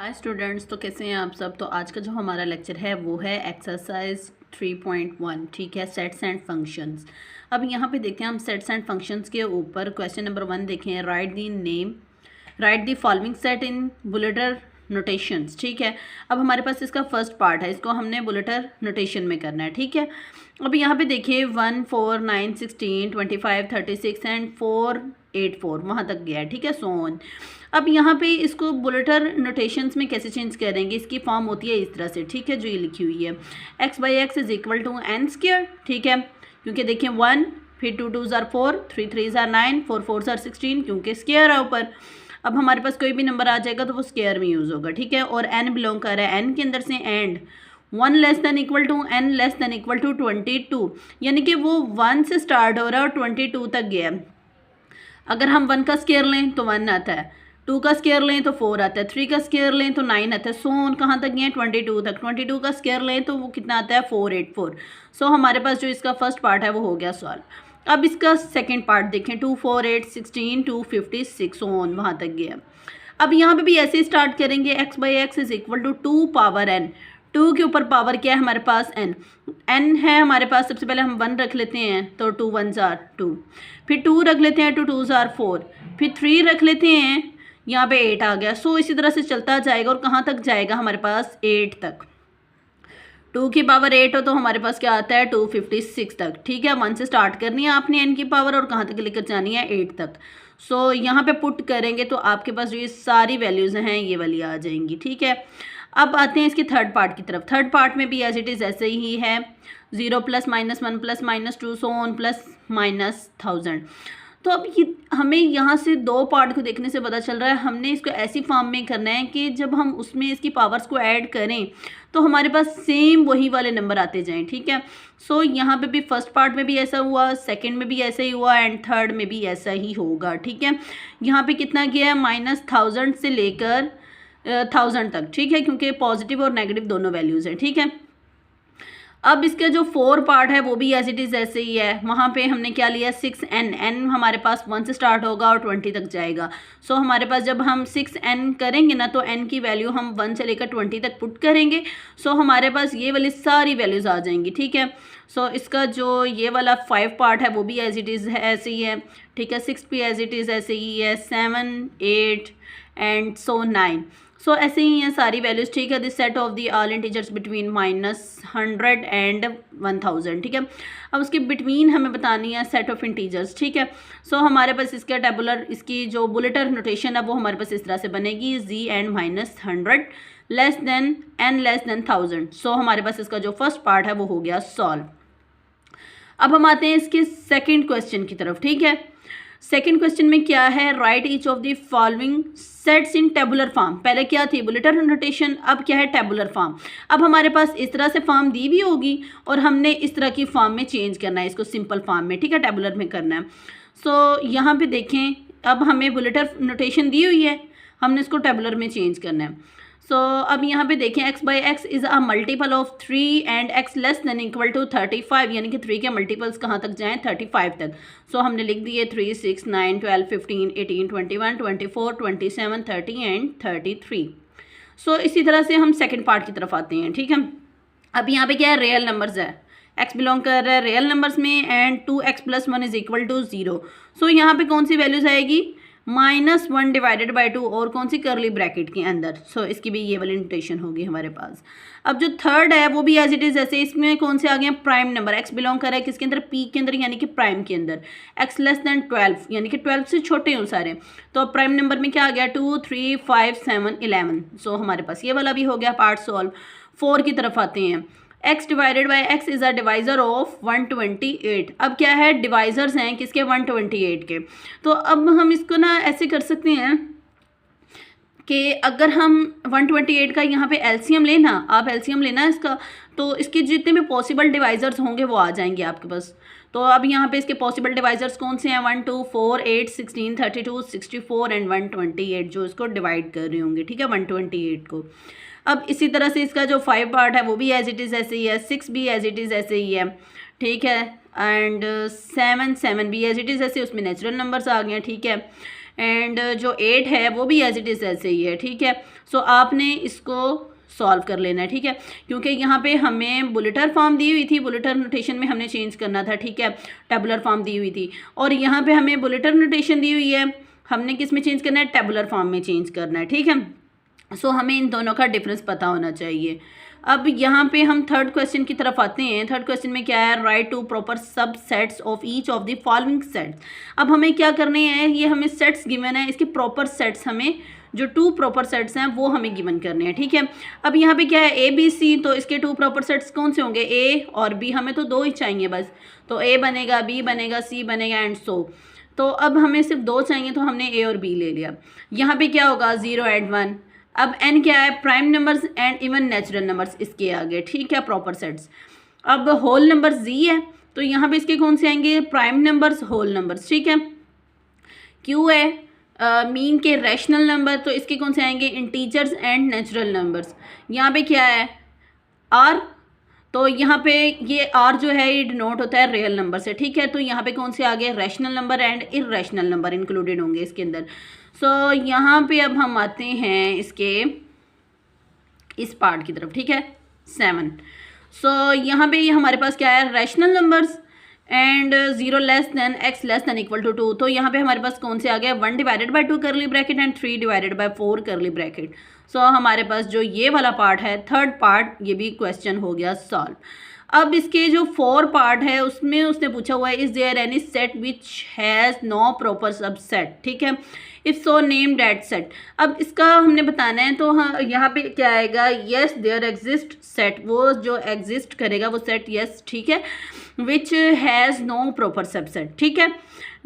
Hi students, तो कैसे हैं आप सब। तो आज का जो हमारा लेक्चर है वो है एक्सरसाइज 3.1। ठीक है, सेट्स एंड फंक्शंस। अब यहाँ पे देखते हैं हम सेट्स एंड फंक्शंस के ऊपर क्वेश्चन नंबर 1 देखें। Write the following set in builder notations. ठीक है, अब हमारे पास इसका फर्स्ट पार्ट है, इसको हमने बुलेटर नोटेशन में करना है। ठीक है, अब यहाँ पे देखिए 1, 4, 9, 16, 25, 36 एंड 4, 8, 4 वहाँ तक गया है। ठीक है, सो ऑन। अब यहाँ पे इसको बुलेटर नोटेशंस में कैसे चेंज करेंगे, इसकी फॉर्म होती है इस तरह से। ठीक है, जो ये लिखी हुई है x/x is equal to n square. ठीक है, क्योंकि देखिए 1, फिर 2 2 ज़ार 4, 3 3 ज़ार 9, 4 4 ज़ार 16, क्योंकि स्क्वायर है ऊपर। अब हमारे पास कोई भी नंबर आ जाएगा तो वो स्क्वायर में यूज़ होगा। ठीक है, और n बिलोंग कर रहा है n के अंदर से and 1 less than equal to n less than equal to 22, यानी कि वो 1 से स्टार्ट हो रहा है और 22 तक गया है। अगर हम 1 का स्क्वायर लें तो 1 आता है, 2 का स्क्वायर लें तो 4 आता है, 3 का स्क्वायर लें तो 9 आता है। सो ऑन कहाँ तक गए हैं, 22 तक। 22 का स्क्वायर लें तो वो कितना आता है, 484। सो हमारे पास जो इसका फर्स्ट पार्ट है वो हो गया सॉल्व। अब इसका सेकंड पार्ट देखें, 2 4 8 16 256 ऑन वहाँ तक गया। अब यहाँ पे भी ऐसे ही स्टार्ट करेंगे, x/x is equal to 2 power n। 2 के ऊपर पावर क्या है हमारे पास, n है हमारे पास। सबसे पहले हम 1 रख लेते हैं तो 2 1 ज़ार 2, फिर 2 रख लेते हैं तो 2 ज़ार 4, फिर 3 रख लेते हैं, यहाँ पे 8 आ गया। सो इसी तरह से चलता जाएगा और कहाँ तक जाएगा हमारे पास, 8 तक। 2 की पावर 8 हो तो हमारे पास क्या आता है, 256 तक। ठीक है, 1 से स्टार्ट करनी है आपने n की पावर और कहाँ तक लेकर जानी है, 8 तक। सो यहाँ पे पुट करेंगे तो आपके पास जो ये सारी वैल्यूज़ हैं ये वाली आ जाएंगी। ठीक है, अब आते हैं इसके थर्ड पार्ट की तरफ। थर्ड पार्ट में भी एज इट इज़ ऐसे ही है, 0 + -1 + -2 सो ऑन प्लस -1000। तो अब ये हमें यहाँ से दो पार्ट को देखने से पता चल रहा है हमने इसको ऐसी फॉर्म में करना है कि जब हम उसमें इसकी पावर्स को ऐड करें तो हमारे पास सेम वही वाले नंबर आते जाएं। ठीक है, सो यहाँ पे भी फर्स्ट पार्ट में भी ऐसा हुआ, सेकंड में भी ऐसा ही हुआ एंड थर्ड में भी ऐसा ही होगा। ठीक है, यहाँ पे कितना गया है, -1000 से लेकर 1000 तक। ठीक है, क्योंकि पॉजिटिव और नेगेटिव दोनों वैल्यूज़ हैं। ठीक है, अब इसका जो 4 पार्ट है वो भी एज इट इज़ ऐसे ही है। वहाँ पे हमने क्या लिया, 6n हमारे पास 1 से स्टार्ट होगा और 20 तक जाएगा। सो हमारे पास जब हम 6n करेंगे ना तो n की वैल्यू हम 1 से लेकर 20 तक पुट करेंगे। सो हमारे पास ये वाली सारी वैल्यूज़ आ जाएंगी। ठीक है, सो इसका जो ये वाला 5 पार्ट है वो भी एज इट इज़ ऐसे ही है। ठीक है, 6 भी एज इट इज़ ऐसे ही है, 7 8 एंड सो 9। सो ऐसे ही हैं सारी वैल्यूज़। ठीक है, this set of the all integers between -100 and 1000। ठीक है, अब उसके बिटवीन हमें बतानी है सेट ऑफ इंटीजर्स। ठीक है, सो हमारे पास इसका टेबुलर, इसकी जो बुलेटर नोटेशन है वो हमारे पास इस तरह से बनेगी, z and -100 less than n less then 1000। सो हमारे पास इसका जो फर्स्ट पार्ट है वो हो गया सॉल्व। अब हम आते हैं इसके सेकेंड क्वेश्चन की तरफ। ठीक है, सेकेंड क्वेश्चन में क्या है, right each of the following sets in tabular form. पहले क्या थी, बुलेटर नोटेशन, अब क्या है, टेबुलर फॉर्म। अब हमारे पास इस तरह से फॉर्म दी भी होगी और हमने इस तरह की फॉर्म में चेंज करना है इसको, सिंपल फॉर्म में। ठीक है, टेबुलर में करना है। सो यहाँ पे देखें, अब हमें बुलेटर नोटेशन दी हुई है, हमने इसको टेबुलर में चेंज करना है। सो अब यहाँ पे देखें, x/x is a multiple of 3 and x less than equal to 35, यानी कि 3 के मल्टीपल्स कहाँ तक जाएँ, 35 तक। सो हमने लिख दिए 3 6 9 12 15 18 21 24 27 30 एंड 33। सो इसी तरह से हम सेकंड पार्ट की तरफ आते हैं। ठीक है, अब यहाँ पे क्या है, रियल नंबर्स है, x बिलोंग कर रहा है रियल नंबर्स में and 2x + 1 is equal to 0। So यहाँ पे कौन सी वैल्यूज आएगी, -1 डिवाइडेड बाई 2 और कौन सी, करली ब्रैकेट के अंदर। सो इसकी भी ये वाली नोटेशन होगी हमारे पास। अब जो थर्ड है वो भी एज इट इज़ ऐसे, इसमें कौन से आ गए, प्राइम नंबर। x बिलोंग कर रहा है किसके अंदर, p के अंदर, यानी कि प्राइम के अंदर। x लेस देन 12 यानी कि 12 से छोटे हों सारे। तो अब प्राइम नंबर में क्या आ गया, 2 3 5 7 11। सो हमारे पास ये वाला भी हो गया पार्ट सॉल्व। 4 की तरफ आते हैं, x divided by x is a divisor of 128। अब क्या है, डिवाइज़र्स हैं किसके, 128 के। तो अब हम इसको ना ऐसे कर सकते हैं कि अगर हम 128 का यहाँ पे एलसीएम लेना, आप एलसीएम लेना इसका, तो इसके जितने भी पॉसिबल डिवाइज़र्स होंगे वो आ जाएंगे आपके पास। तो अब यहाँ पे इसके पॉसिबल डिवाइज़र्स कौन से हैं, 1 2 4 8 16 32 64 एंड 128, जो इसको डिवाइड कर रहे होंगे। ठीक है, 128 को। अब इसी तरह से इसका जो 5 पार्ट है वो भी एज इट इज़ ऐसे ही है, 6 भी एज इट इज़ ऐसे ही है। ठीक है, एंड 7 भी एज इट इज़ ऐसे, उसमें नेचुरल नंबर्स आ गए हैं। ठीक है, एंड जो 8 है वो भी एज इट इज़ ऐसे ही है, ठीक है। सो आपने इसको सॉल्व कर लेना है, ठीक है, क्योंकि यहाँ पे हमें बुलेटर फॉर्म दी हुई थी, बुलेटर नोटेशन में हमने चेंज करना था, ठीक है, टेबुलर फॉर्म दी हुई थी, और यहाँ पे हमें बुलेटर नोटेशन दी हुई है, हमने किस में चेंज करना है, टेबुलर फॉर्म में चेंज करना है, ठीक है। सो हमें इन दोनों का डिफरेंस पता होना चाहिए। अब यहाँ पे हम थर्ड क्वेश्चन की तरफ आते हैं। थर्ड क्वेश्चन में क्या है, राइट टू प्रॉपर सब sets of each of the following sets. अब हमें क्या करने हैं, ये हमें सेट्स गिवन है, इसके प्रॉपर सेट्स हमें जो 2 प्रॉपर सेट्स हैं वो हमें गिवन करने हैं, ठीक है। अब यहाँ पे क्या है, ए बी सी, तो इसके 2 प्रॉपर सेट्स कौन से होंगे, ए और बी, हमें तो 2 ही चाहिए बस, तो ए बनेगा, बी बनेगा, सी बनेगा एंड सो। तो अब हमें सिर्फ 2 चाहिए, तो हमने ए और बी ले लिया। यहाँ पे क्या होगा, 0 एंड 1। अब n क्या है, prime numbers and even natural numbers इसके आगे, ठीक है, प्रॉपर सेट्स। अब होल नंबर z है, तो यहाँ पे इसके कौन से आएंगे, प्राइम नंबर्स, होल नंबर्स, ठीक है। q है मीन के रैशनल नंबर, तो इसके कौन से आएंगे, इंटीजर्स एंड नेचुरल नंबर्स। यहाँ पे क्या है, r, तो यहाँ पे ये r जो है ये डिनोट होता है रियल नंबर से, ठीक है। तो यहाँ पे कौन से आ गए, rational number and irrational number included होंगे इसके अंदर। सो यहाँ पे अब हम आते हैं इसके इस पार्ट की तरफ, ठीक है, 7। सो यहाँ पे ये हमारे पास क्या है, rational numbers and 0 less than x less than equal to 2। तो यहाँ पे हमारे पास कौन से आ गया, 1 डिवाइडेड बाई 2 करली ब्रैकेट एंड 3 डिवाइडेड बाई 4 करली ब्रैकेट। सो हमारे पास जो ये वाला पार्ट है, थर्ड पार्ट, ये भी क्वेश्चन हो गया सॉल्व। अब इसके जो 4 पार्ट है उसमें उसने पूछा हुआ है, is there any set which has no proper subset, ठीक है, if so name that set. अब इसका हमने बताना है, तो हाँ यहाँ पे क्या आएगा, येस देयर एग्जिस्ट सेट, वो जो एग्जिस्ट करेगा वो सेट, येस, ठीक है, which has no proper subset, ठीक है,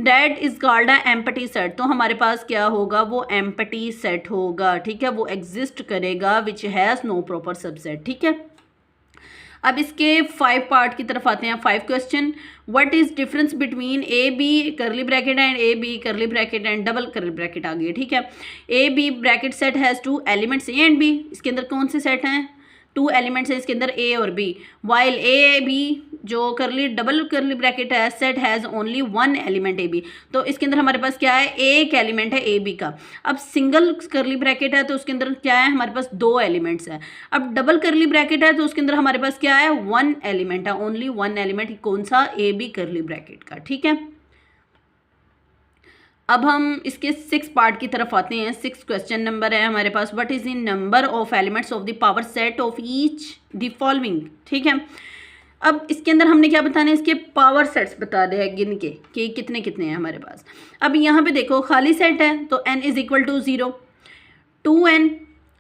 that is called a empty set. तो हमारे पास क्या होगा, वो एम्प्टी सेट होगा, ठीक है, वो एग्जिस्ट करेगा which has no proper subset, ठीक है। अब इसके 5 पार्ट की तरफ आते हैं, 5 question. What is difference between A B curly bracket and A B curly bracket and double curly bracket आ गई है, ठीक है। ए B bracket set has 2 elements A and B, इसके अंदर कौन से सेट हैं, 2 एलिमेंट्स हैं इसके अंदर, ए और बी। वाइल ए बी जो करली डबल करली ब्रैकेट है, set has only 1 element a b, तो इसके अंदर हमारे पास क्या है, एक एलिमेंट है ए बी का। अब सिंगल करली ब्रैकेट है तो उसके अंदर क्या है, हमारे पास 2 एलिमेंट्स है। अब डबल करली ब्रैकेट है तो उसके अंदर हमारे पास क्या है, 1 एलिमेंट है, ओनली 1 एलिमेंट, कौन सा, ए बी करली ब्रैकेट का, ठीक है। अब हम इसके 6 पार्ट की तरफ आते हैं। 6 क्वेश्चन नंबर है हमारे पास, what is the number of elements of the power set of each the following, ठीक है। अब इसके अंदर हमने क्या बताना है, इसके पावर सेट्स बता रहे हैं गिन के कि कितने कितने हैं हमारे पास। अब यहाँ पे देखो खाली सेट है तो n is equal to 0, 2n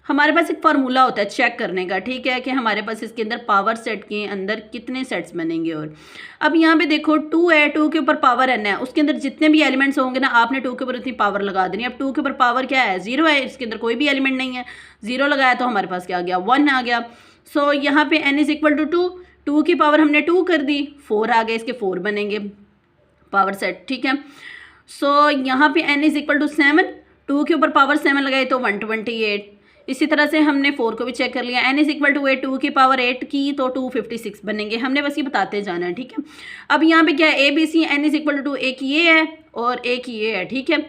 हमारे पास एक फार्मूला होता है चेक करने का, ठीक है, कि हमारे पास इसके अंदर पावर सेट के अंदर कितने सेट्स बनेंगे। और अब यहाँ पे देखो 2 है, 2 के ऊपर पावर n है, उसके अंदर जितने भी एलिमेंट्स होंगे ना आपने 2 के ऊपर इतनी पावर लगा देनी। अब 2 के ऊपर पावर क्या है, 0 है, इसके अंदर कोई भी एलिमेंट नहीं है, 0 लगाया तो हमारे पास क्या आ गया, 1 आ गया। सो यहाँ पे n इज इक्वल टू 2, 2 की पावर हमने 2 कर दी, 4 आ गए, इसके 4 बनेंगे पावर सेट, ठीक है। सो यहाँ पे n इज इक्वल टू 7, 2 के ऊपर पावर 7 लगाए तो 128। इसी तरह से हमने 4 को भी चेक कर लिया, n इज इक्वल टू 8, 2 की पावर 8 की तो 256 बनेंगे, हमने बस ये बताते जाना है, ठीक है। अब यहाँ पे क्या है, ए b c, n is equal to एक ये है और एक ये है, ठीक है।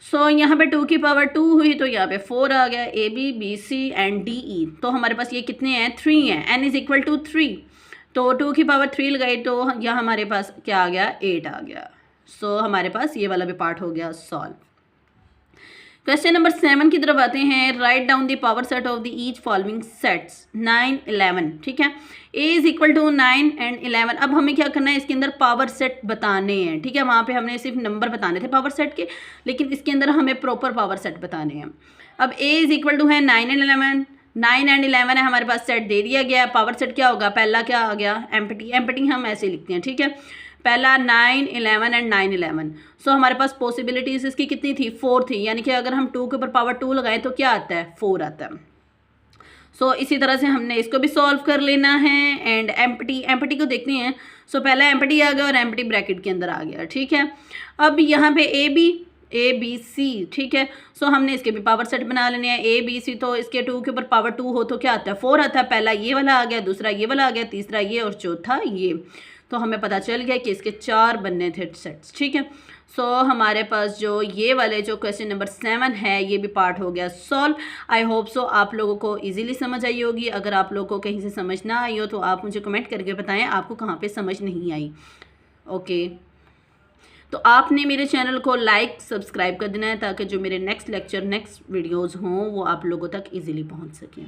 सो यहाँ पे 2 की पावर 2 हुई तो यहाँ पे 4 आ गया, a b b c and d e, तो हमारे पास ये कितने हैं, 3 हैं, n इज इक्वल टू 3, तो 2 की पावर 3 लगाई तो यहाँ हमारे पास क्या आ गया, 8 आ गया। सो हमारे पास ये वाला भी पार्ट हो गया सॉल्व। क्वेश्चन नंबर 7 की तरफ आते हैं, write down the power set of the each following sets 9, 11, ठीक है, a is equal to 9 and 11। अब हमें क्या करना है, इसके अंदर पावर सेट बताने हैं, ठीक है, वहाँ पे हमने सिर्फ नंबर बताने थे पावर सेट के, लेकिन इसके अंदर हमें प्रॉपर पावर सेट बताने हैं। अब a इज इक्वल टू है 9 एंड 11, 9 एंड 11 है हमारे पास, सेट दे दिया गया, पावर सेट क्या होगा, पहला क्या आ गया, एम्प्टी, एम्प्टी हम ऐसे लिखते हैं, ठीक है, पहला 9, 11 एंड 9, 11। सो हमारे पास पॉसिबिलिटीज इसकी कितनी थी, 4 थी, यानी कि अगर हम 2 के ऊपर पावर 2 लगाएं तो क्या आता है, 4 आता है। सो इसी तरह से हमने इसको भी सॉल्व कर लेना है। एंड एम्प्टी, एम्प्टी को देखते हैं। सो पहला एम्प्टी आ गया और एम्प्टी ब्रैकेट के अंदर आ गया, ठीक है। अब यहाँ पे ए बी सी, ठीक है, सो हमने इसके भी पावर सेट बना लेने हैं, ए बी सी, तो इसके 2 के ऊपर पावर 2 हो तो क्या आता है, 4 आता है, पहला ये वाला आ गया, दूसरा ये वाला आ गया, तीसरा ये और चौथा ये। तो हमें पता चल गया कि इसके 4 बनने थे सेट्स, ठीक है। सो हमारे पास जो ये वाले जो क्वेश्चन नंबर 7 है ये भी पार्ट हो गया सॉल्व। आई होप सो आप लोगों को इजीली समझ आई होगी। अगर आप लोगों को कहीं से समझ ना आई हो तो आप मुझे कमेंट करके बताएं आपको कहाँ पे समझ नहीं आई। ओके, तो आपने मेरे चैनल को लाइक सब्सक्राइब कर देना है ताकि जो मेरे नेक्स्ट लेक्चर नेक्स्ट वीडियोज़ हों वो आप लोगों तक ईज़िली पहुँच सकें।